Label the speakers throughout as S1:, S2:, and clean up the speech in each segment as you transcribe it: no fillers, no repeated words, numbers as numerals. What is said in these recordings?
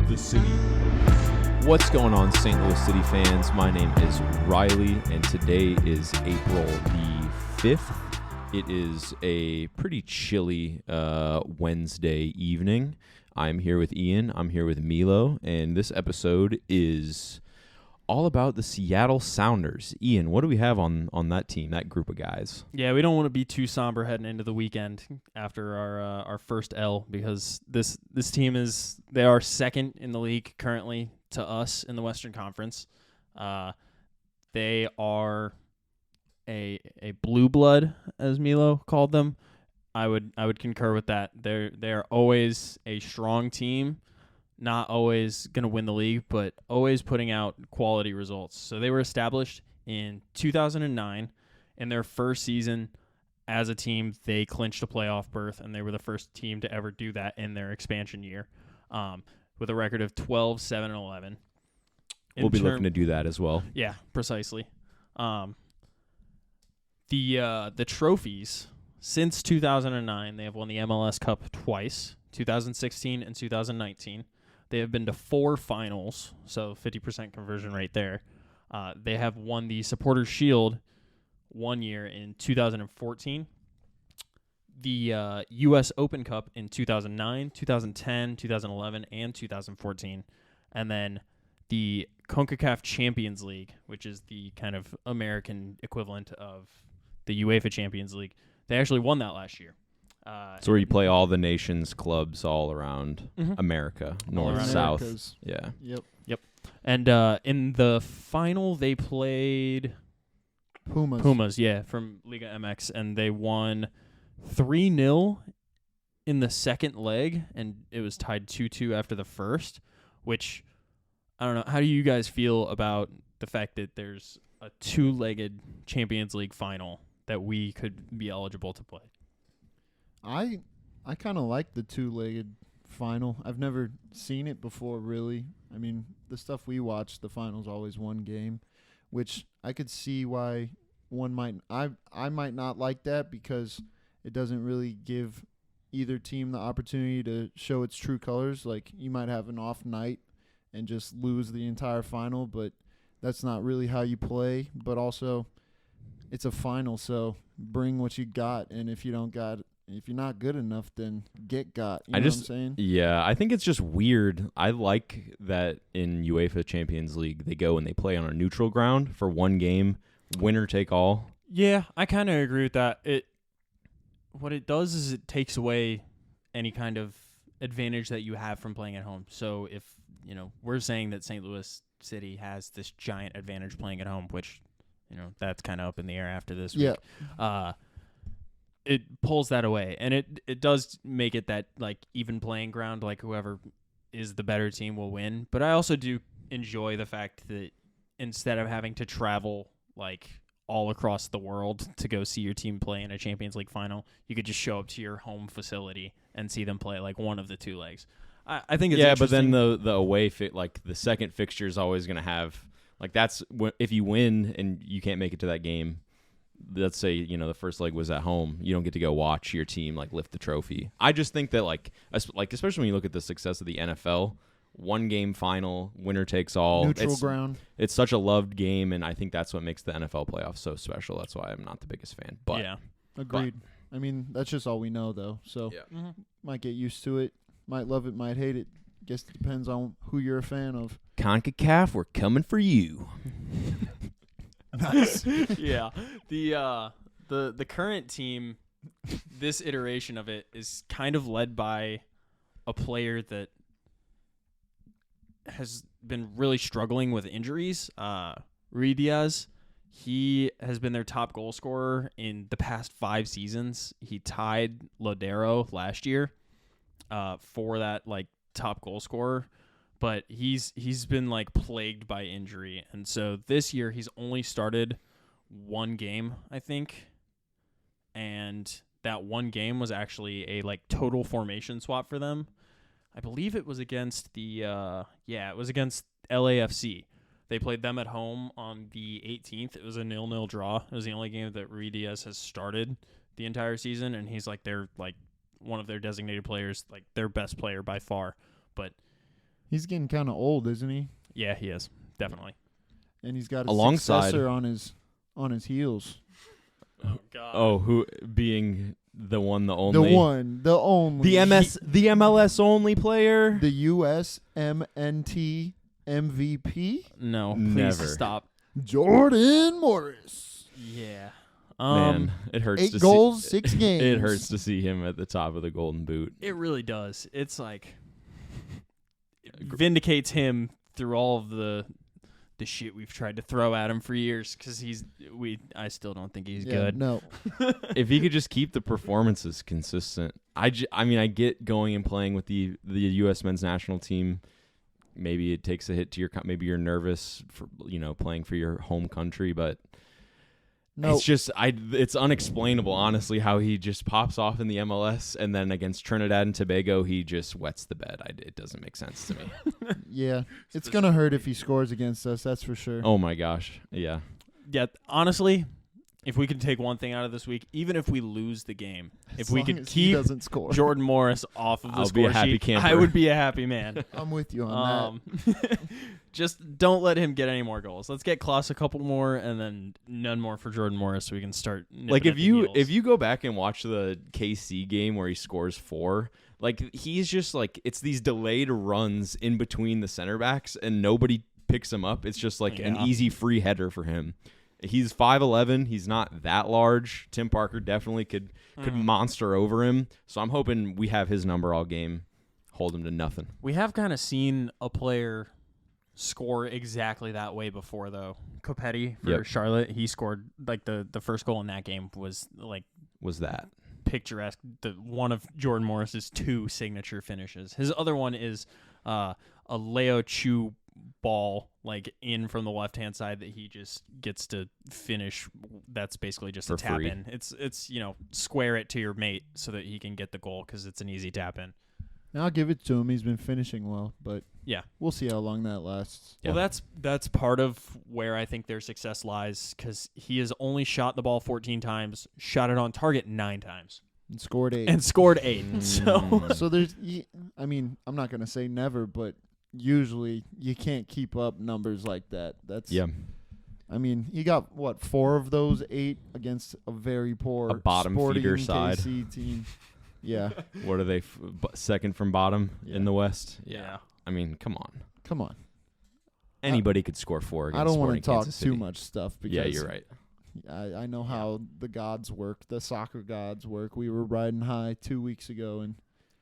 S1: the city. What's going on, St. Louis City fans? My name is Riley, and today is April the 5th. It is a pretty chilly Wednesday evening. I'm here with Ian. I'm here with Milo, and this episode is all about the Seattle Sounders. Ian, what do we have on that team, that group of guys?
S2: Yeah, we don't want to be too somber heading into the weekend after our first L, because this team they are second in the league currently to us in the Western Conference. They are a blue blood, as Milo called them. I would concur with that. They're always a strong team. Not always going to win the league, but always putting out quality results. So they were established in 2009. In their first season as a team, they clinched a playoff berth, and they were the first team to ever do that in their expansion year, with a record of 12, 7, and 11.
S1: We'll be looking to do that as well.
S2: Yeah, precisely. The trophies, since 2009, they have won the MLS Cup twice, 2016 and 2019. They have been to 4 finals, so 50% conversion rate there. They have won the Supporters' Shield one year in 2014, the U.S. Open Cup in 2009, 2010, 2011, and 2014, and then the CONCACAF Champions League, which is the kind of American equivalent of the UEFA Champions League. They actually won that last year.
S1: So where you play all the nations clubs all around America, north,
S2: around
S1: south.
S3: Americas.
S1: Yeah.
S3: Yep.
S2: And in the final, they played
S3: Pumas.
S2: Yeah, from Liga MX, and they won 3-0 in the second leg, and it was tied 2-2 after the first, which, I don't know, how do you guys feel about the fact that there's a 2-legged Champions League final that we could be eligible to play?
S3: I kind of like the 2-legged final. I've never seen it before, really. I mean, the stuff we watch, the final's always one game, which I could see why one might. I might not like that because it doesn't really give either team the opportunity to show its true colors. Like, you might have an off night and just lose the entire final, but that's not really how you play. But also, it's a final, so bring what you got, and if you're not good enough, then get got. You know what I'm saying?
S1: Yeah, I think it's just weird. I like that in UEFA Champions League, they go and they play on a neutral ground for one game, winner take all.
S2: Yeah, I kind of agree with that. What it does is it takes away any kind of advantage that you have from playing at home. So if, we're saying that St. Louis City has this giant advantage playing at home, which, that's kind of up in the air after this week.
S3: Yeah.
S2: It pulls that away, and it does make it that, like, even playing ground, like whoever is the better team will win. But I also do enjoy the fact that instead of having to travel, like, all across the world to go see your team play in a Champions League final, you could just show up to your home facility and see them play, like, one of the 2 legs. I think it's
S1: but then
S2: interesting.
S1: the away like the second fixture is always going to have, like, that's if you win and you can't make it to that game. Let's say, the first leg was at home. You don't get to go watch your team, like, lift the trophy. I just think that, like especially when you look at the success of the NFL, 1-game final, winner takes all.
S3: Neutral ground.
S1: It's such a loved game, and I think that's what makes the NFL playoffs so special. That's why I'm not the biggest fan. But
S2: yeah.
S3: Agreed. I mean, that's just all we know, though. So might get used to it. Might love it, might hate it. Guess it depends on who you're a fan of.
S1: CONCACAF, we're coming for you.
S3: Nice.
S2: Yeah. The current team, this iteration of it, is kind of led by a player that has been really struggling with injuries. Diaz, he has been their top goal scorer in the past 5 seasons. He tied Lodero last year for that, like, top goal scorer. But he's been, like, plagued by injury. And so this year he's only started 1 game, I think. And that 1 game was actually a, like, total formation swap for them. I believe it was against it was against LAFC. They played them at home on the 18th. It was a 0-0 draw. It was the only game that Diaz has started the entire season, and he's, like, they're, like, one of their designated players, like, their best player by far. But
S3: He's getting kind of old, isn't he?
S2: Yeah, he is. Definitely.
S3: And he's got a
S1: Alongside-
S3: successor on his heels.
S2: Oh, God.
S1: Oh, who being the one, the only,
S3: The only,
S1: the MLS only player.
S3: the USMNT MVP,
S2: No,
S1: Never.
S2: please stop.
S3: Jordan Morris.
S2: Yeah.
S1: Man, it hurts.
S3: 8
S1: to
S3: goals,
S1: see,
S3: 6 games.
S1: It hurts to see him at the top of the Golden Boot.
S2: It really does. It's like it vindicates him through all of the shit we've tried to throw at him for years because I still don't think he's good.
S3: No,
S1: If he could just keep the performances consistent, I mean, I get going and playing with the U.S. men's national team. Maybe it takes a hit to maybe you're nervous for playing for your home country, but
S3: no.
S1: it's just it's unexplainable, honestly, how he just pops off in the MLS and then against Trinidad and Tobago he just wets the bed. It doesn't make sense to me.
S3: Yeah, it's gonna hurt if he scores against us. That's for sure.
S1: Oh my gosh, yeah.
S2: Yeah, honestly, if we can take one thing out of this week, even if we lose the game, if we could
S3: he
S2: keep
S3: doesn't score,
S2: Jordan Morris off of the
S1: I'll
S2: score
S1: be a happy
S2: sheet,
S1: camper.
S2: I would be a happy man.
S3: I'm with you on
S2: Just don't let him get any more goals. Let's get Klaus a couple more, and then none more for Jordan Morris, so we can start.
S1: Like
S2: nipping at the
S1: if
S2: heels.
S1: you go back and watch the KC game where he scores 4, like he's just like it's these delayed runs in between the center backs and nobody picks him up. It's just like an
S2: Yeah.
S1: easy free header for him. He's 5'11". He's not that large. Tim Parker definitely could monster over him. So I'm hoping we have his number all game, hold him to nothing.
S2: We have kind of seen a player score exactly that way before, though. Copetti for
S1: Yep.
S2: Charlotte, he scored like the first goal in that game was like
S1: Was that?
S2: picturesque. The one of Jordan Morris's 2 signature finishes. His other one is a Leo Chu ball like in from the left hand side that he just gets to finish. That's basically just
S1: For
S2: a tap
S1: free.
S2: in. It's square it to your mate so that he can get the goal because it's an easy tap in.
S3: that. I'll give it to him. He's been finishing well, but
S2: Yeah.
S3: we'll see how long that lasts.
S1: Yeah.
S2: Well, that's part of where I think their success lies because he has only shot the ball 14 times, shot it on target 9 times,
S3: And scored 8.
S2: and scored 8. So
S3: So I mean, I'm not gonna say never, but usually you can't keep up numbers like that. That's
S1: Yeah.
S3: I mean, he got 4 of those 8 against a very poor
S1: A bottom
S3: Sporting
S1: feeder side.
S3: KC team. Yeah,
S1: What are they? Second from bottom
S3: Yeah.
S1: in the West?
S2: yeah.
S1: I mean, come on.
S3: come on.
S1: Anybody could score 4 against
S3: I don't
S1: want to
S3: talk too much stuff because
S1: Yeah, you're right.
S3: I know how the gods work, the soccer gods work. We were riding high 2 weeks ago and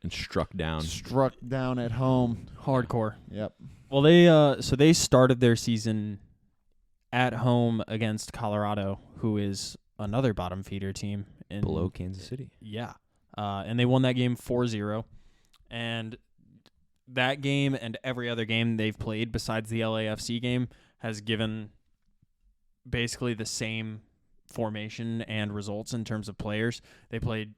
S1: And struck down.
S3: struck down at home.
S2: Hardcore.
S3: Yep.
S2: Well, they started their season at home against Colorado, who is another bottom feeder team in
S1: Below Kansas City.
S2: Yeah. And they won that game 4-0. And that game and every other game they've played besides the LAFC game has given basically the same formation and results in terms of players. They played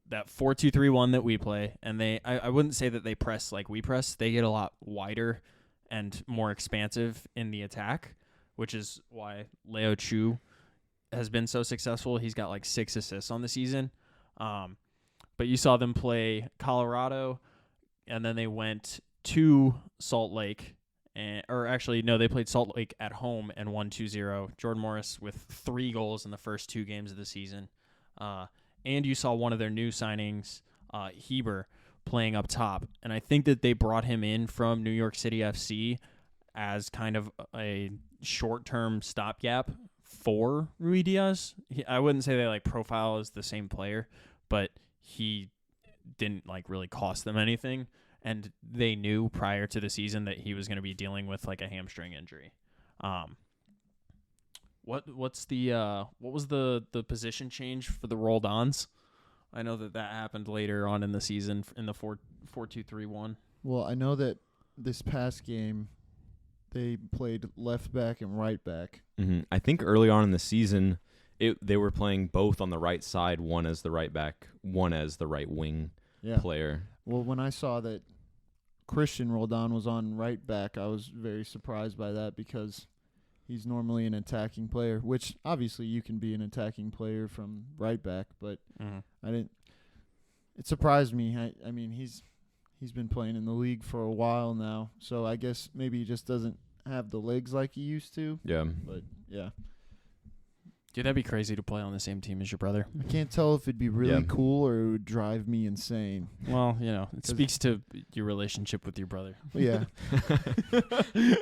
S2: that 4-2-3-1 that we play, and I wouldn't say that they press like we press. They get a lot wider and more expansive in the attack, which is why Leo Chu has been so successful. He's got like 6 assists on the season. But you saw them play Colorado, and then they went to Salt Lake. They played Salt Lake at home and won 2-0. Jordan Morris with 3 goals in the first 2 games of the season. And you saw one of their new signings, Heber, playing up top. And I think that they brought him in from New York City FC as kind of a short-term stopgap for Rui Diaz. I wouldn't say they profile as the same player, but he didn't really cost them anything. And they knew prior to the season that he was going to be dealing with a hamstring injury. What was the position change for the roll-ons? I know that happened later on in the season in the 4-2-3-1.
S3: Well, I know that this past game they played left back and right back.
S1: Mm-hmm. I think early on in the season, they were playing both on the right side, one as the right back, one as the right wing player.
S3: Well, when I saw that Christian Roldan was on right back, I was very surprised by that because he's normally an attacking player, which obviously you can be an attacking player from right back, but I didn't. It surprised me. I mean, he's he's been playing in the league for a while now. So I guess maybe he just doesn't have the legs like he used to.
S1: Yeah.
S3: But yeah,
S2: Dude, that'd be crazy to play on the same team as your brother.
S3: I can't tell if it'd be really
S1: Yeah.
S3: cool or it would drive me insane.
S2: Well, it speaks to your relationship with your brother.
S3: But yeah,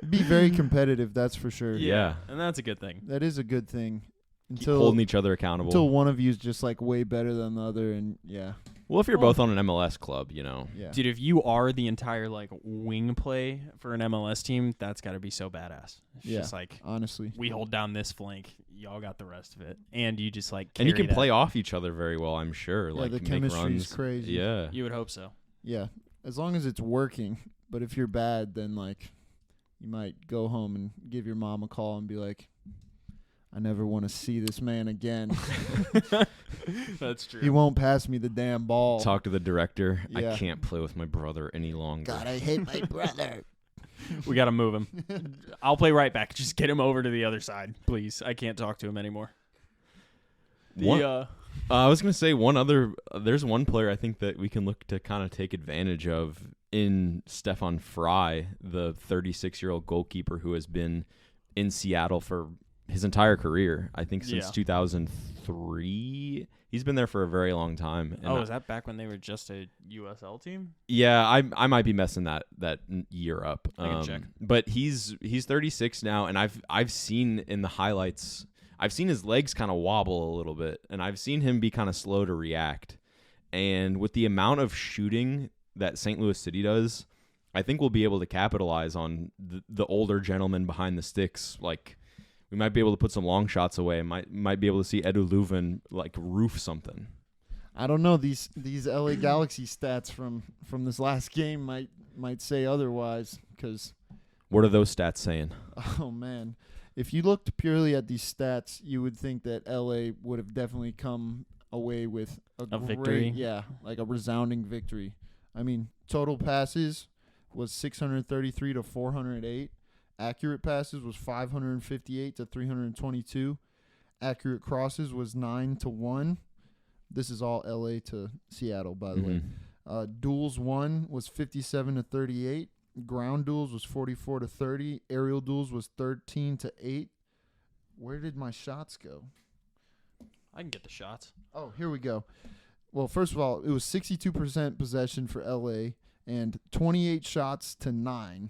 S3: be very competitive. That's for sure.
S1: Yeah.
S2: And that's a good thing.
S3: That is a good thing.
S1: Keep
S3: Until
S1: holding each other accountable.
S3: until one of you is just like way better than the other, and yeah.
S1: Well, if you're
S2: Well-
S1: both on an MLS club, you know.
S3: Yeah.
S2: Dude, if you are the entire like wing play for an MLS team, that's got to be so badass. It's
S3: Yeah.
S2: just like
S3: Honestly.
S2: we hold down this flank, y'all got the rest of it, and you just like
S1: And you
S2: carry
S1: can play
S2: that.
S1: off each other very well, I'm sure.
S3: Yeah,
S1: like
S3: the
S1: make
S3: chemistry is
S1: runs.
S3: crazy.
S1: Yeah.
S2: You would hope so.
S3: Yeah. As long as it's working. But if you're bad, then like you might go home and give your mom a call and be like, I never want to see this man again.
S2: That's true.
S3: He won't pass me the damn ball.
S1: Talk to the director.
S3: Yeah.
S1: I can't play with my brother any longer.
S3: God, I hate my brother.
S2: We got to move him. I'll play right back. Just get him over to the other side, please. I can't talk to him anymore.
S1: One- I was going to say there's one player I think that we can look to kind of take advantage of in Stefan Fry, the 36-year-old goalkeeper who has been in Seattle for his entire career. I think since
S2: Yeah.
S1: 2003. He's been there for a very long time. And
S2: is that back when they were just a USL team?
S1: Yeah, I might be messing that year up.
S2: I can check.
S1: But he's 36 now, and I've seen in the highlights, I've seen his legs kind of wobble a little bit, and I've seen him be kind of slow to react. And with the amount of shooting that St. Louis City does, I think we'll be able to capitalize on the older gentleman behind the sticks. Like, we might be able to put some long shots away. Might be able to see Edu Leuven like roof something.
S3: I don't know. These LA Galaxy stats from this last game might say otherwise. Because,
S1: What are those stats saying?
S3: oh man, if you looked purely at these stats, you would think that LA would have definitely come away with a great,
S2: victory?
S3: Yeah, like a resounding victory. I mean, total passes was 633 to 408. Accurate passes was 558 to 322. Accurate crosses was 9 to 1. This is all LA to Seattle, by the way. Duels won was 57 to 38. Ground duels was 44 to 30. Aerial duels was 13 to 8. Where did my shots go?
S2: I can get the shots.
S3: Oh, here we go. Well, first of all, it was 62% possession for LA and 28 shots to 9.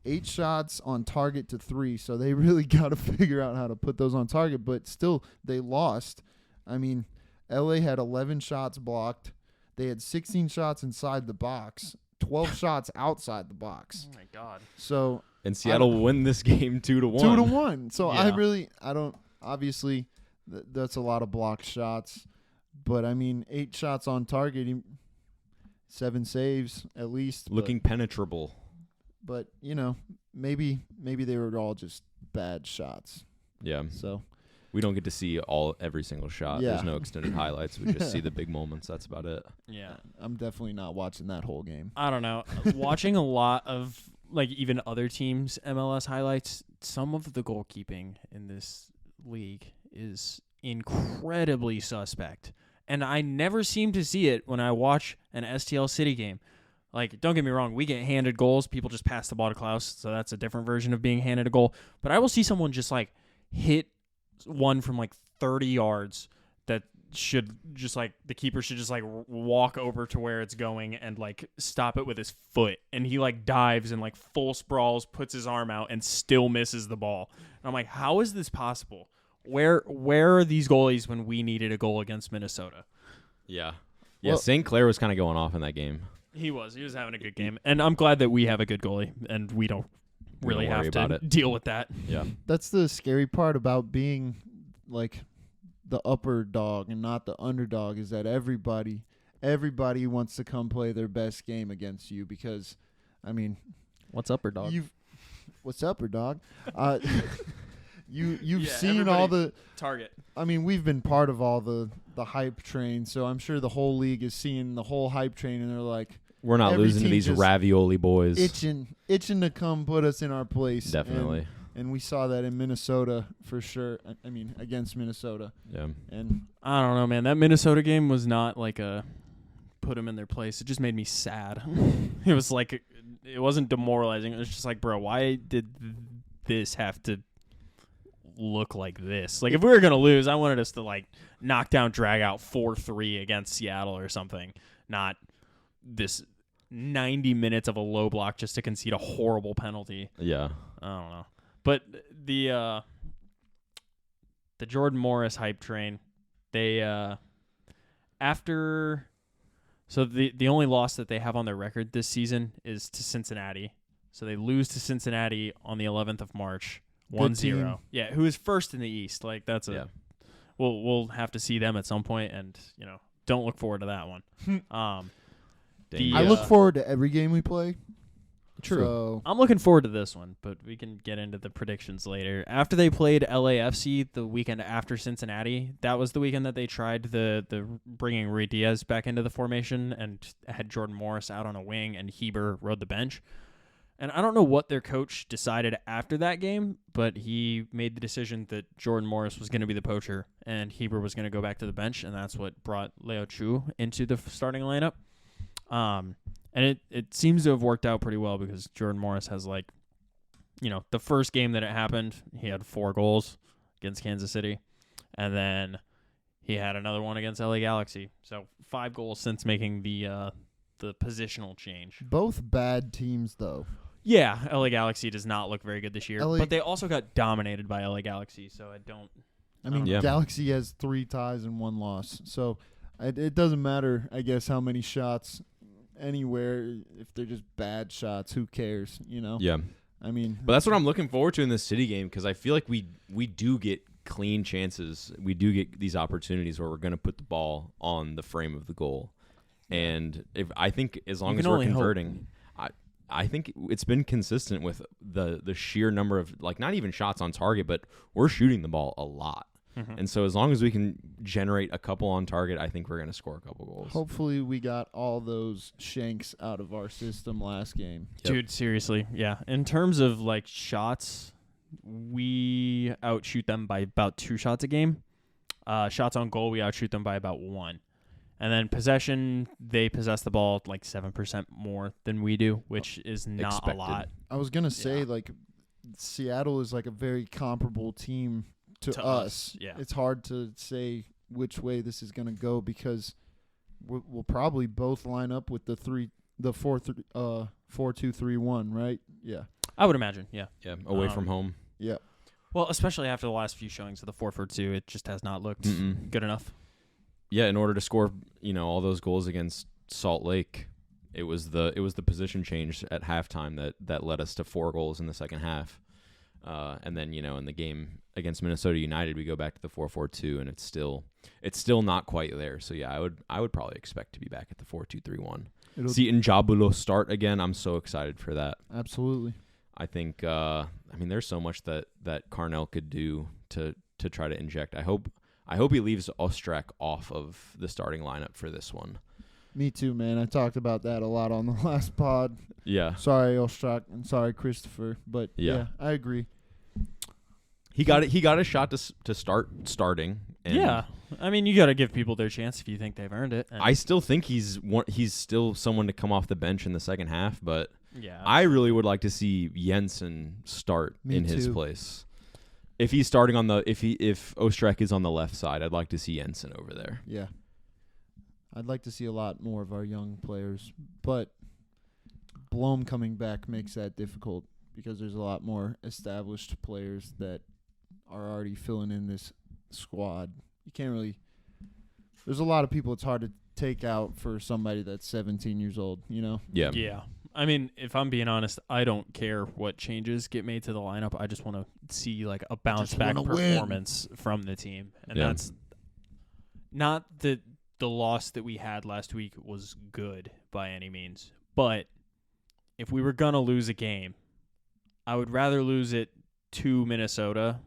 S3: 8 shots on target to 3, so they really got to figure out how to put those on target, but still, they lost. I mean, LA had 11 shots blocked. They had 16 shots inside the box, 12 shots outside the box.
S2: Oh, my God.
S3: So
S1: And Seattle will win this game 2-1.
S3: 2-1. So
S2: Yeah.
S3: I don't, obviously, that's a lot of blocked shots, but I mean, 8 shots on target, 7 saves at least.
S1: Looking penetrable.
S3: But maybe they were all just bad shots.
S1: Yeah.
S3: So
S1: We don't get to see every single shot.
S3: Yeah.
S1: There's no extended highlights. We just see the big moments. That's about it.
S2: Yeah.
S3: I'm definitely not watching that whole game.
S2: I don't know. Watching a lot of like even other teams' MLS highlights, some of the goalkeeping in this league is incredibly suspect. And I never seem to see it when I watch an STL City game. Like, don't get me wrong, we get handed goals. People just pass the ball to Klaus, so that's a different version of being handed a goal. But I will see someone just, like, hit one from, like, 30 yards that should just, like, the keeper should just, like, walk over to where it's going and, like, stop it with his foot. And he, like, dives and, like, full sprawls, puts his arm out, and still misses the ball. And I'm like, how is this possible? Where are these goalies when we needed a goal against Minnesota?
S1: Yeah. Yeah,
S3: Well-
S1: St. Clair was kind of going off in that game.
S2: He was having a good game. And I'm glad that we have a good goalie, and we don't really
S1: don't worry
S2: have
S1: about
S2: to
S1: it.
S2: deal with that.
S1: Yeah.
S3: That's the scary part about being like the upper dog and not the underdog, is that everybody wants to come play their best game against you because, I mean,
S2: What's up, dog?
S3: what's up, dog? You've
S2: Yeah,
S3: seen all
S2: everybody-
S3: the.
S2: Target.
S3: I mean, we've been part of all the hype train, so I'm sure the whole league is seeing the whole hype train, and they're like
S1: We're not
S3: Every
S1: losing to
S3: team
S1: these
S3: just
S1: ravioli boys.
S3: itching to come put us in our place.
S1: Definitely.
S3: And we saw that in Minnesota for sure. I mean, against Minnesota.
S1: Yeah.
S3: And
S2: I don't know, man. That Minnesota game was not like a put him in their place, it just made me sad. It was like, it wasn't demoralizing. It was just like, bro, why did this have to look like this? Like, if we were going to lose, I wanted us to, like, knock down, drag out 4-3 against Seattle or something, not this 90 minutes of a low block just to concede a horrible penalty.
S1: Yeah.
S2: I don't know. But the Jordan Morris hype train, they the only loss that they have on their record this season is to Cincinnati. So they lose to Cincinnati on the 11th of March, 1-0. Yeah, who is first in the East. Like, that's we'll have to see them at some point, and don't look forward to that one.
S3: I look forward to every game we play.
S1: True.
S3: So
S2: I'm looking forward to this one, but we can get into the predictions later. After they played LAFC the weekend after Cincinnati, that was the weekend that they tried the bringing Rui Diaz back into the formation and had Jordan Morris out on a wing and Heber rode the bench. And I don't know what their coach decided after that game, but he made the decision that Jordan Morris was going to be the poacher and Heber was going to go back to the bench, and that's what brought Leo Chu into the starting lineup. And it seems to have worked out pretty well because Jordan Morris has, like, the first game that it happened, he had 4 goals against Kansas City. And then he had another one against LA Galaxy. So 5 goals since making the positional change.
S3: both bad teams, though.
S2: Yeah, LA Galaxy does not look very good this year. But they also got dominated by LA Galaxy, so
S3: I mean, Galaxy has 3 ties and 1 loss. So it doesn't matter, I guess, how many shots anywhere. If they're just bad shots, who cares,
S1: Yeah.
S3: I mean,
S1: But that's what I'm looking forward to in this City game, because I feel like we do get clean chances. We do get these opportunities where we're going to put the ball on the frame of the goal. And I think as long as we're converting, I think it's been consistent with the sheer number of, like, not even shots on target, but we're shooting the ball a lot. Mm-hmm. And so as long as we can generate a couple on target, I think we're going to score a couple goals.
S3: Hopefully we got all those shanks out of our system last game.
S2: Yep. Dude, seriously, yeah. In terms of, like, shots, we outshoot them by about 2 shots a game. Shots on goal, we outshoot them by about 1. And then possession, they possess the ball like 7% more than we do, which is not a lot.
S3: I was going to say, like, Seattle is like a very comparable team to us.
S2: Yeah.
S3: It's hard to say which way this is going to go because we'll probably both line up with the 4-2-3-1, right? Yeah.
S2: I would imagine, yeah.
S1: Yeah, away from home.
S3: Yeah.
S2: Well, especially after the last few showings of the 4-4-2, it just has not looked good enough.
S1: Yeah, in order to score, all those goals against Salt Lake, it was the position change at halftime that led us to 4 goals in the second half. And then, in the game against Minnesota United, we go back to the 4-4-2, and it's still not quite there. So yeah, I would probably expect to be back at the 4-2-3-1. See Njabulo start again. I'm so excited for that.
S3: Absolutely.
S1: I think there's so much that Carnell could do to try to inject. I hope he leaves Ostrak off of the starting lineup for this one.
S3: Me too, man. I talked about that a lot on the last pod.
S1: Yeah.
S3: Sorry, Ostrak, and sorry, Christopher. But yeah, I agree.
S1: He got a shot to start starting. And
S2: yeah, I mean, you got to give people their chance if you think they've earned it.
S1: I still think he's still someone to come off the bench in the second half, but
S2: yeah,
S1: I really would like to see Jensen start in his place. If he's starting if Ostrak is on the left side, I'd like to see Jensen over there.
S3: Yeah, I'd like to see a lot more of our young players, but Blom coming back makes that difficult because there's a lot more established players that are already filling in this squad. You can't really. There's a lot of people it's hard to take out for somebody that's 17 years old.
S1: Yeah.
S2: Yeah. I mean, if I'm being honest, I don't care what changes get made to the lineup. I just want to see like a bounce back performance from the team. And that's not that the loss that we had last week was good by any means. But if we were going to lose a game, I would rather lose it to Minnesota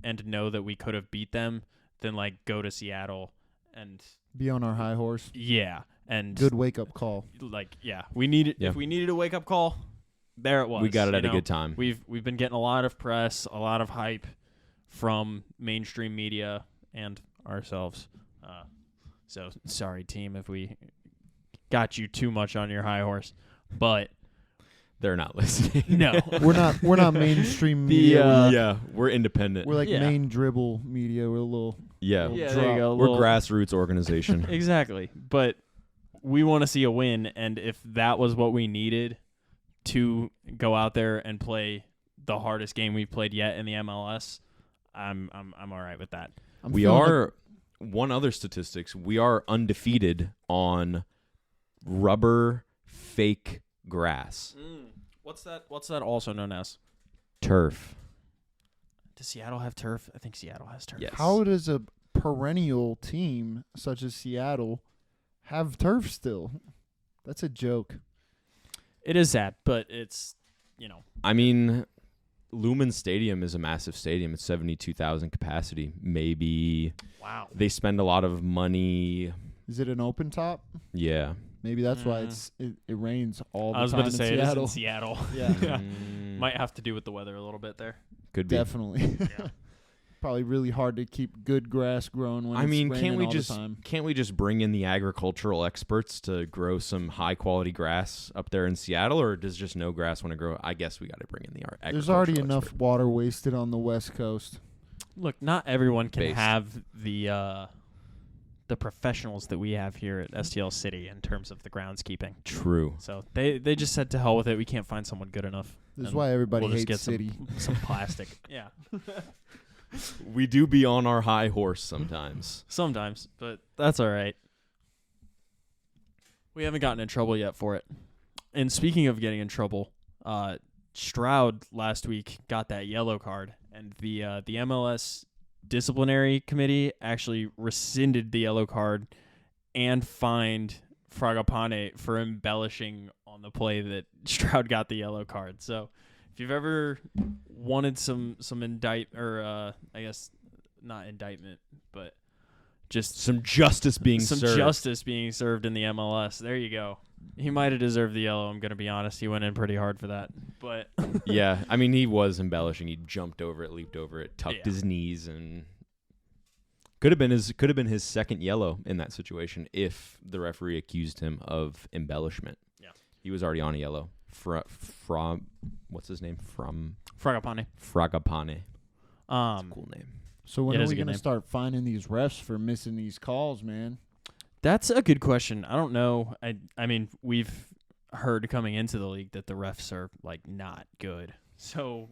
S2: and know that we could have beat them than like go to Seattle and
S3: be on our high horse.
S2: Yeah. And
S3: good wake up call.
S2: Like, yeah, we needed if we needed a wake up call, there it was.
S1: We got it at a good time.
S2: We've been getting a lot of press, a lot of hype from mainstream media and ourselves. So sorry, team, if we got you too much on your high horse, but
S1: They're not listening.
S2: no.
S3: We're not mainstream media.
S1: Yeah, we're independent.
S3: We're like
S2: Yeah.
S3: main dribble media. We're a little.
S1: yeah,
S2: Yeah,
S3: drop.
S2: there you go.
S1: we're
S2: little-
S1: grassroots organization.
S2: Exactly. But we want to see a win, and if that was what we needed to go out there and play the hardest game we've played yet in the MLS, I'm all right with that.
S3: I'm
S1: We
S3: feeling
S1: are one other statistics. We are undefeated on rubber fake grass.
S2: What's that also known as?
S1: Turf.
S2: Does Seattle have turf? I think Seattle has turf.
S1: Yes.
S3: How does a perennial team such as Seattle have turf still? That's a joke.
S2: It is sad, but it's,
S1: I mean, Lumen Stadium is a massive stadium. It's 72,000 capacity. Maybe
S2: wow.
S1: they spend a lot of money.
S3: Is it an open top?
S1: Yeah.
S3: Maybe that's why
S2: Mm.
S3: it rains all the
S2: I was
S3: time
S2: about to say
S3: in
S2: it is
S3: Seattle.
S2: in Seattle.
S3: Yeah,
S1: Mm,
S2: Might have to do with the weather a little bit there.
S1: could be.
S3: definitely.
S2: Yeah.
S3: Probably really hard to keep good grass growing when
S1: I
S3: it's
S1: mean,
S3: raining
S1: can't we
S3: all
S1: just
S3: the time.
S1: bring in the agricultural experts to grow some high quality grass up there in Seattle, or does just no grass want to grow? I guess we got to bring in the agricultural.
S3: There's already enough
S1: expert.
S3: water wasted on the West Coast.
S2: Look, not everyone can
S1: Based.
S2: have the professionals that we have here at STL City in terms of the groundskeeping.
S1: True.
S2: So they just said to hell with it. We can't find someone good enough.
S3: This is
S2: And
S3: why everybody
S2: we'll just
S3: hates
S2: get
S3: City.
S2: some plastic. Yeah,
S1: We do be on our high horse sometimes.
S2: sometimes, but that's all right. We haven't gotten in trouble yet for it. And speaking of getting in trouble, Stroud last week got that yellow card, and the MLS disciplinary committee actually rescinded the yellow card and fined Fragapane for embellishing on the play that Stroud got the yellow card. So if you've ever wanted some I guess not indictment, but just
S1: Some justice being
S2: some
S1: served.
S2: justice being served in the MLS. There you go. He might have deserved the yellow. I'm gonna be honest. He went in pretty hard for that, but
S1: Yeah, I mean, he was embellishing. He jumped over it, leaped over it, tucked
S2: Yeah.
S1: his knees, and could have been his second yellow in that situation if the referee accused him of embellishment.
S2: Yeah.
S1: He was already on a yellow. From what's his name? From
S2: Fragapane.
S1: Fragapane. Cool name.
S3: So when
S2: It
S3: are
S2: is a
S3: we
S2: good
S3: going to
S2: name.
S3: start finding these refs for missing these calls, man?
S2: That's a good question. I don't know. I mean, we've heard coming into the league that the refs are like not good. So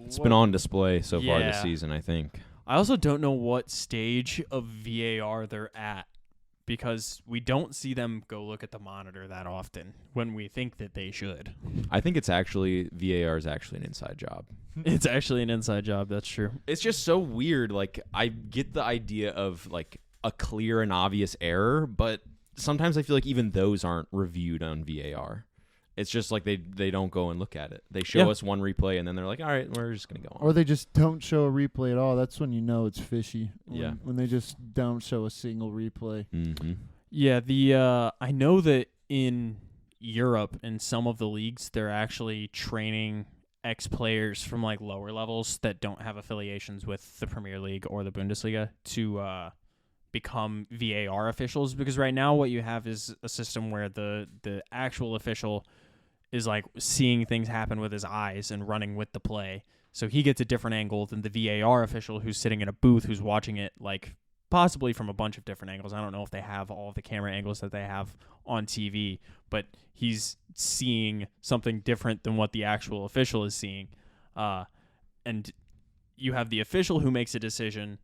S1: It's been on display so far this
S2: Yeah.
S1: season, I think.
S2: I also don't know what stage of VAR they're at because we don't see them go look at the monitor that often when we think that they should.
S1: I think VAR is actually an inside job.
S2: It's actually an inside job. That's true.
S1: It's just so weird. Like, I get the idea of like a clear and obvious error, but sometimes I feel like even those aren't reviewed on VAR. It's just like they don't go and look at it. They show
S2: Yeah.
S1: us one replay and then they're like, all right, we're just gonna go on.
S3: Or they just don't show a replay at all. That's when you know it's fishy.
S1: Yeah.
S3: When they just don't show a single replay.
S1: Mm-hmm.
S2: Yeah, I know that in Europe in some of the leagues they're actually training ex-players from like lower levels that don't have affiliations with the Premier League or the Bundesliga to become VAR officials, because right now what you have is a system where the actual official is like seeing things happen with his eyes and running with the play. So he gets a different angle than the VAR official who's sitting in a booth who's watching it like possibly from a bunch of different angles. I don't know if they have all of the camera angles that they have on TV, but he's seeing something different than what the actual official is seeing. And you have the official who makes a decision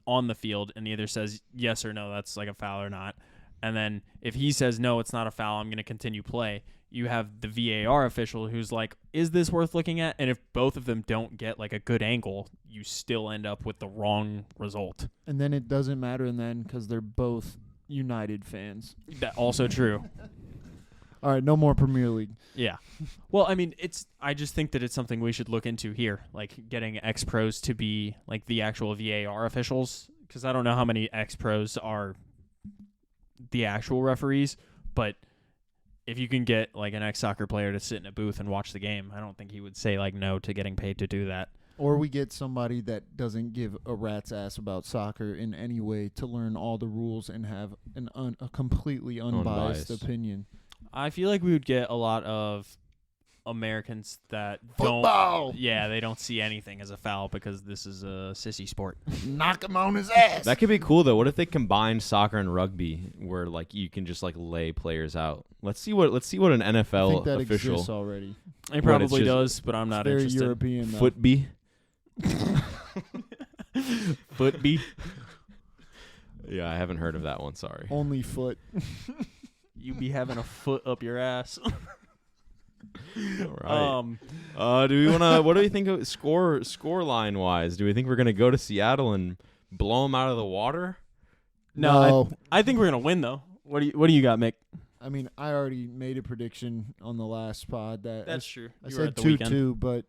S2: on the field and either says yes or no, that's like a foul or not. And then if he says no, it's not a foul, I'm going to continue play. You have the VAR official who's like, is this worth looking at? And if both of them don't get like a good angle, you still end up with the wrong result.
S3: And then it doesn't matter then because they're both United fans.
S2: That also true.
S3: All right, no more Premier League.
S2: Yeah. Well, I mean, I just think that it's something we should look into here, like getting ex-pros to be like the actual VAR officials, because I don't know how many ex-pros are the actual referees, but if you can get like an ex-soccer player to sit in a booth and watch the game, I don't think he would say like no to getting paid to do that.
S3: Or we get somebody that doesn't give a rat's ass about soccer in any way to learn all the rules and have a completely unbiased opinion.
S2: I feel like we would get a lot of Americans that
S3: Football!
S2: they don't see anything as a foul because this is a sissy sport.
S3: Knock him on his ass.
S1: That could be cool though. What if they combined soccer and rugby, where like you can just like lay players out? Let's see what an NFL
S3: I think that
S1: official
S3: exists already.
S2: It probably does, but I'm not
S3: Very
S2: interested.
S3: European. Though.
S1: footbee.
S2: Footbee.
S1: Yeah, I haven't heard of that one. Sorry.
S3: Only foot.
S2: You be having a foot up your ass.
S1: All right. Do we wanna? What do we think of score line wise? Do we think we're gonna go to Seattle and blow them out of the water?
S2: No. I think we're gonna win though. What do you got, Mick?
S3: I mean, I already made a prediction on the last pod that
S2: That's true.
S3: I
S2: You were
S3: said
S2: at the
S3: 2-2,
S2: weekend.
S3: but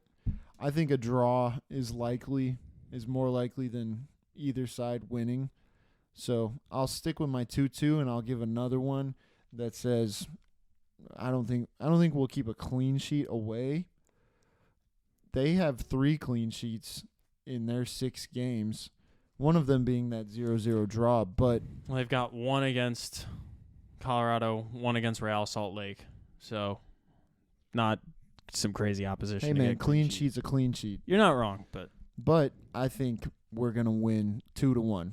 S3: I think a draw is more likely than either side winning. So I'll stick with my 2-2, and I'll give another one that says I don't think we'll keep a clean sheet away. They have 3 clean sheets in their 6 games, one of them being that 0-0 draw. But
S2: Well, they've got one against Colorado, one against Real Salt Lake. So, not some crazy opposition.
S3: hey,
S2: to
S3: man,
S2: get
S3: clean sheet's a clean sheet.
S2: You're not wrong,
S3: But I think we're gonna win 2-1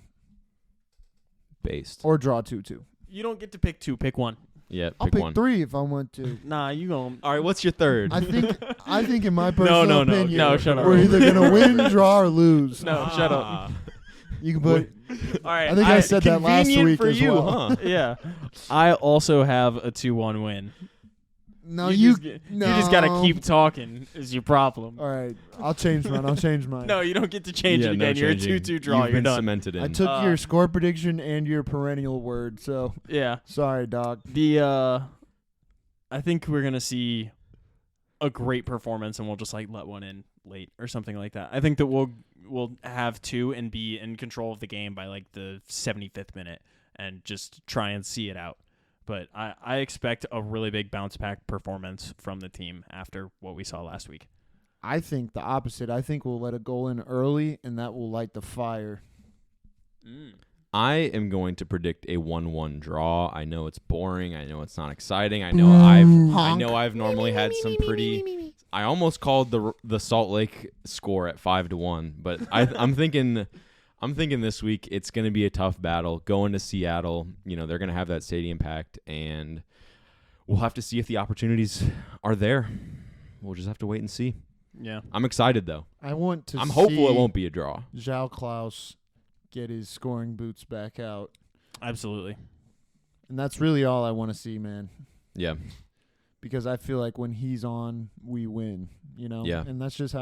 S1: Based.
S3: or draw 2-2.
S2: you don't get to pick 2. Pick one.
S1: Yeah,
S3: I'll
S1: pick
S3: pick
S1: one.
S3: 3 if I want to.
S2: Nah, you going.
S1: All right, what's your third?
S3: I think in my personal
S2: no,
S3: opinion,
S2: no, shut up.
S3: we're either gonna win, draw, or lose.
S2: No, shut up.
S3: You can put.
S2: All right.
S3: I think I said that last
S1: Convenient
S3: week
S1: for
S3: as
S1: you,
S3: well.
S1: huh?
S2: Yeah. I also have a 2-1 win.
S3: No,
S2: you
S3: no.
S2: just got to keep talking is your problem.
S3: All right, I'll change mine.
S2: No, you don't get to change it
S1: no
S2: again. You're a
S1: changing.
S2: 2-2 draw.
S1: You've
S2: You're
S1: been
S2: done.
S1: cemented in.
S3: I took your score prediction and your perennial word, so
S2: Yeah.
S3: sorry, dog.
S2: I think we're going to see a great performance and we'll just like let one in late or something like that. I think that we'll have 2 and be in control of the game by like the 75th minute and just try and see it out. But I expect a really big bounce back performance from the team after what we saw last week.
S3: I think the opposite. I think we'll let a goal in early, and that will light the fire.
S1: I am going to predict a 1-1 draw. I know it's boring. I know it's not exciting. I know I've normally had some pretty. I almost called the Salt Lake score at 5-1, but I'm thinking this week it's going to be a tough battle going to Seattle. You know, they're going to have that stadium packed, and we'll have to see if the opportunities are there. We'll just have to wait and see.
S2: Yeah.
S1: I'm excited though.
S3: I'm
S1: hopeful it won't be a draw.
S3: Zhao Klaus get his scoring boots back out.
S2: Absolutely.
S3: And that's really all I want to see, man.
S1: Yeah.
S3: Because I feel like when he's on, we win, you know?
S1: Yeah.
S3: And that's just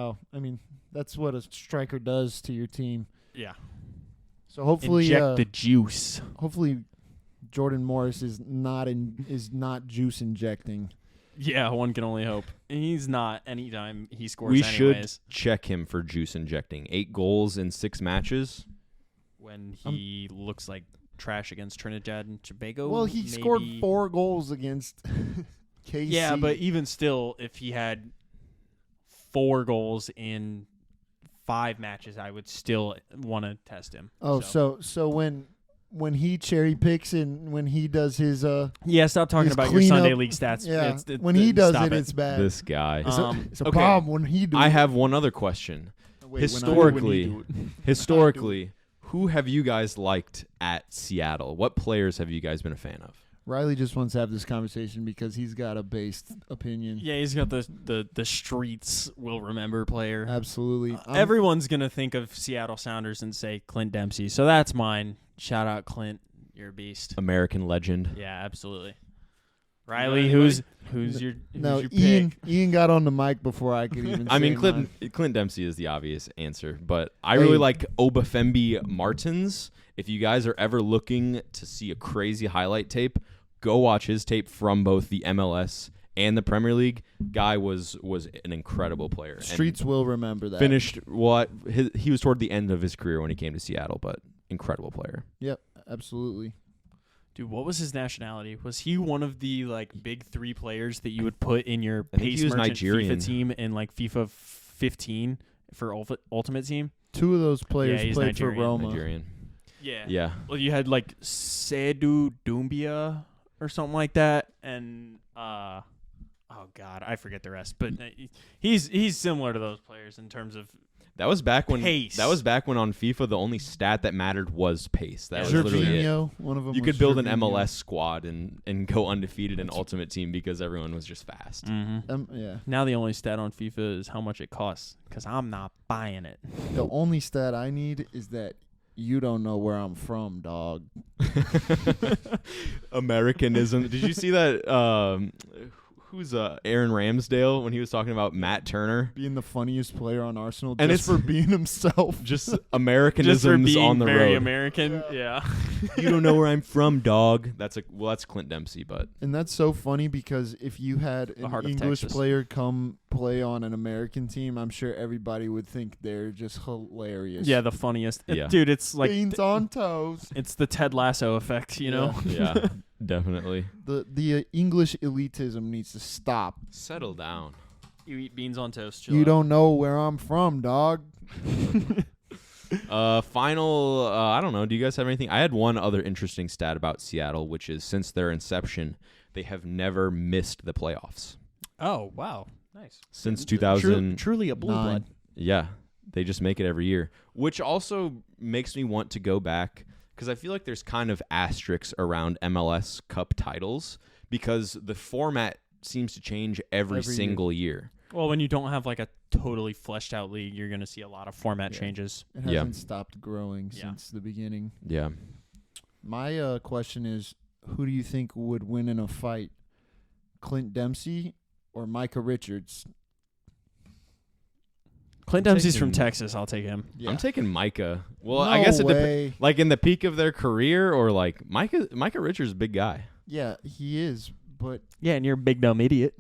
S3: that's what a striker does to your team.
S2: Yeah.
S3: So hopefully
S2: Inject the juice.
S3: Hopefully Jordan Morris is not juice injecting.
S2: Yeah, one can only hope. He's not anytime he scores
S1: We
S2: anyways.
S1: should check him for juice injecting. 8 goals in 6 matches.
S2: When he looks like trash against Trinidad and Tobago.
S3: Well, he scored 4 goals against KC.
S2: Yeah, but even still, if he had 4 goals in 5 matches, I would still want to test him.
S3: Oh, so when he cherry picks and when he does his
S2: yeah, stop talking
S3: his
S2: about your Sunday
S3: cleanup,
S2: league stats.
S3: Yeah, when he does
S2: stop
S3: it, it's bad.
S1: This guy.
S3: It's a
S2: okay.
S3: problem when he does.
S1: I have one other question.
S3: Wait,
S1: Historically, who have you guys liked at Seattle? What players have you guys been a fan of?
S3: Riley just wants to have this conversation because he's got a based opinion.
S2: Yeah, he's got the streets will remember player.
S3: Absolutely.
S2: Everyone's going to think of Seattle Sounders and say Clint Dempsey. So that's mine. Shout out, Clint. You're a beast.
S1: American legend.
S2: Yeah, absolutely. Riley, who's your pick?
S3: Ian got on the mic before I could even
S1: I mean,
S3: say mine.
S1: Clint Dempsey is the obvious answer, but I really like Obafembi Martins. If you guys are ever looking to see a crazy highlight tape, go watch his tape from both the MLS and the Premier League. Guy was an incredible player.
S3: Streets will remember that.
S1: Finished he was toward the end of his career when he came to Seattle, but incredible player.
S3: Yep, absolutely.
S2: Dude, what was his nationality? Was he one of the like big 3 players that you would put in your
S1: I think
S2: pace
S1: he was
S2: merchant
S1: Nigerian.
S2: FIFA team in like FIFA 15 for Ultimate Team.
S3: 2 of those players
S2: Yeah, he's
S3: played for
S2: Nigerian.
S3: Roma.
S1: Nigerian.
S2: Yeah.
S1: Yeah.
S2: Well, you had like Seydou Doumbia or something like that, and oh god, I forget the rest. But he's similar to those players in terms of
S1: That was back when
S2: pace.
S1: That was back when on FIFA the only stat that mattered was pace. That was literally it.
S3: Jorginho, one of them.
S1: You
S3: was
S1: could build an
S3: Jorginho.
S1: MLS squad and go undefeated in Ultimate Team because everyone was just fast.
S3: Yeah.
S2: Now the only stat on FIFA is how much it costs, because I'm not buying it.
S3: The only stat I need is that you don't know where I'm from, dog.
S1: Americanism. Did you see that? Who's Aaron Ramsdale when he was talking about Matt Turner?
S3: Being the funniest player on Arsenal
S1: And
S3: just
S1: it's-
S3: for being himself.
S1: Just Americanisms
S2: Just for being
S1: on the
S2: very
S1: road.
S2: American. Yeah.
S1: You don't know where I'm from, dog. That's Clint Dempsey, but
S3: And that's so funny because if you had
S2: The
S3: an
S2: heart of
S3: English
S2: Texas.
S3: player come play on an American team, I'm sure everybody would think they're just hilarious.
S2: Yeah, the funniest.
S1: Yeah.
S2: Dude, it's like
S3: Beans on toast.
S2: it's the Ted Lasso effect, you know?
S1: yeah, definitely.
S3: The English elitism needs to stop.
S1: Settle down.
S2: You eat beans on toast.
S3: You don't know where I'm from, dog.
S1: Final, I don't know. Do you guys have anything? I had one other interesting stat about Seattle, which is since their inception, they have never missed the playoffs.
S2: Oh, wow. Nice.
S1: Since 2000.
S2: Truly a blue
S3: 9.
S2: blood.
S1: Yeah, they just make it every year, which also makes me want to go back because I feel like there's kind of asterisks around MLS Cup titles because the format seems to change every
S3: Every
S1: single year.
S2: Well, when you don't have like a totally fleshed out league, you're going to see a lot of format
S3: Yeah.
S2: changes.
S3: It
S1: Yeah.
S3: hasn't stopped growing
S2: Yeah.
S3: since the beginning.
S1: Yeah.
S3: My question is, who do you think would win in a fight? Clint Dempsey or Micah Richards?
S2: Clint
S1: I'm
S2: Dempsey's from
S1: taking-
S2: Texas. I'll take him.
S3: Yeah.
S1: I'm taking Micah. Well,
S3: No
S1: I guess it depends.
S3: way.
S1: Like in the peak of their career or like Micah Richards is a big guy.
S3: Yeah, he is. But
S2: Yeah, and you're a big dumb idiot.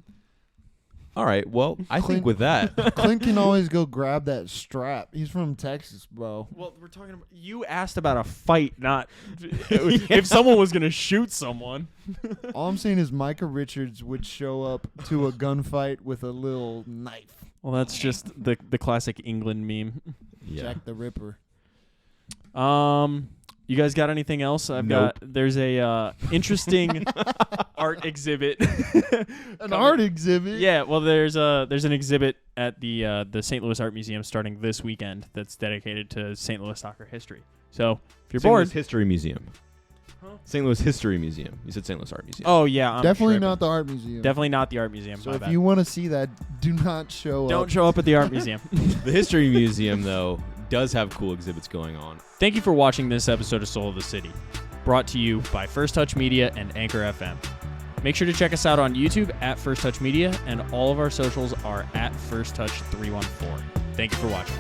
S1: All right. Well, I think
S3: Clint-
S1: with that,
S3: Clint can always go grab that strap. He's from Texas, bro.
S2: Well, we're talking about you asked about a fight, not if someone was going to shoot someone.
S3: All I'm saying is Micah Richards would show up to a gunfight with a little knife.
S2: Well, that's just the classic England meme.
S1: yeah.
S3: Jack the Ripper.
S2: You guys got anything else? There's a interesting art exhibit.
S3: An art exhibit?
S2: Yeah, well, there's an exhibit at the St. Louis Art Museum starting this weekend that's dedicated to St. Louis soccer history. So if you're
S1: St.
S2: bored,
S1: Louis History Museum.
S2: Huh?
S1: St. Louis History Museum. You said St. Louis Art Museum.
S2: oh yeah, I'm
S3: Definitely
S2: tripping.
S3: not the art museum.
S2: Definitely not the art museum.
S3: So
S2: my
S3: if
S2: bad.
S3: you want to see that, do not show up.
S2: Don't show up at the art museum.
S1: The History Museum, though, does have cool exhibits going on.
S2: Thank you for watching this episode of Soul of the City, brought to you by First Touch Media and Anchor FM. Make sure to check us out on YouTube at First Touch Media, and all of our socials are at First Touch 314. Thank you for watching.